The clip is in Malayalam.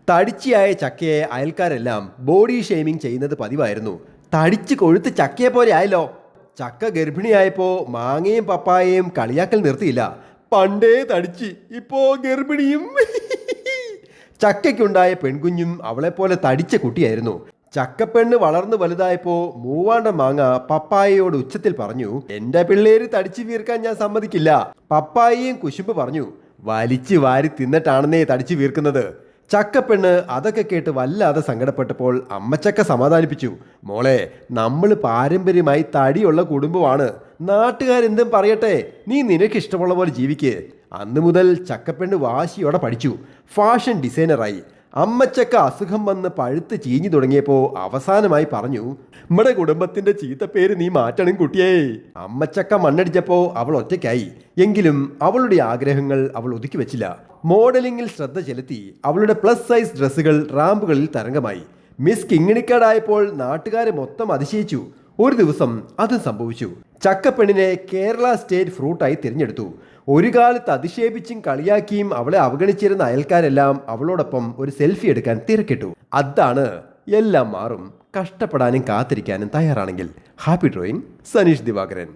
തടിച്ചിയായ ചക്കയെ അയൽക്കാരെല്ലാം ബോഡി ഷെയ്മിങ് ചെയ്യുന്നത് പതിവായിരുന്നു. തടിച്ച് കൊഴുത്ത് ചക്കയെ പോലെ ആയല്ലോ. ചക്ക ഗർഭിണിയായപ്പോൾ മാങ്ങയും പപ്പായയും കളിയാക്കൽ നിർത്തിയില്ല. പണ്ടേ തടിച്ച് ഇപ്പോ ഗർഭിണിയും. ചക്കയ്ക്കുണ്ടായ പെൺകുഞ്ഞും അവളെപ്പോലെ തടിച്ച കുട്ടിയായിരുന്നു. ചക്കപ്പെണ്ണ് വളർന്നു വലുതായപ്പോൾ മൂവാണ്ട മാങ്ങ പപ്പായയോട് ഉച്ചത്തിൽ പറഞ്ഞു, എന്റെ പിള്ളേര് തടിച്ചു വീർക്കാൻ ഞാൻ സമ്മതിക്കില്ല. പപ്പായയും കുശുമ്പ് പറഞ്ഞു, വലിച്ചു വാരി തിന്നിട്ടാണെന്നേ തടിച്ചു വീർക്കുന്നത്. ചക്കപ്പെണ്ണ് അതൊക്കെ കേട്ട് വല്ലാതെ സങ്കടപ്പെട്ടപ്പോൾ അമ്മച്ചക്ക സമാധാനിപ്പിച്ചു, മോളെ, നമ്മൾ പാരമ്പര്യമായി തടിയുള്ള കുടുംബമാണ്. നാട്ടുകാരെന്തും പറയട്ടെ, നീ നിനക്ക് ഇഷ്ടമുള്ള പോലെ ജീവിക്ക്. അന്നു മുതൽ ചക്കപ്പെണ്ണ് വാശിയോടെ പഠിച്ചു. ഫാഷൻ ഡിസൈനറായി. അമ്മച്ചക്ക അസുഖം വന്ന് പഴുത്ത് ചീഞ്ഞു തുടങ്ങിയപ്പോൾ അവസാനമായി പറഞ്ഞു, നമ്മുടെ കുടുംബത്തിന്റെ ചീത്തപ്പേര് നീ മാറ്റണം കുട്ടിയേ. അമ്മച്ചക്ക മണ്ണടിച്ചപ്പോൾ അവൾ ഒറ്റയ്ക്കായി. എങ്കിലും അവളുടെ ആഗ്രഹങ്ങൾ അവൾ ഒതുക്കി വെച്ചില്ല. മോഡലിംഗിൽ ശ്രദ്ധ ചെലുത്തി. അവളുടെ പ്ലസ് സൈസ് ഡ്രസ്സുകൾ റാമ്പുകളിൽ തരംഗമായി. മിസ് കിങ്ങിണിക്കാടായപ്പോൾ നാട്ടുകാരെ മൊത്തം അതിശയിച്ചു. ഒരു ദിവസം അതും സംഭവിച്ചു. ചക്കപ്പെണ്ണിനെ കേരള സ്റ്റേറ്റ് ഫ്രൂട്ടായി തിരഞ്ഞെടുത്തു. ഒരു കാലത്ത് അധിക്ഷേപിച്ചും കളിയാക്കിയും അവളെ അവഗണിച്ചിരുന്ന അയൽക്കാരെല്ലാം അവളോടൊപ്പം ഒരു സെൽഫി എടുക്കാൻ തിരക്കിട്ടു. അതാണ് എല്ലാം മാറും. കഷ്ടപ്പെടാനും കാത്തിരിക്കാനും തയ്യാറാണെങ്കിൽ. Happy drawing, Saneesh Divakaran.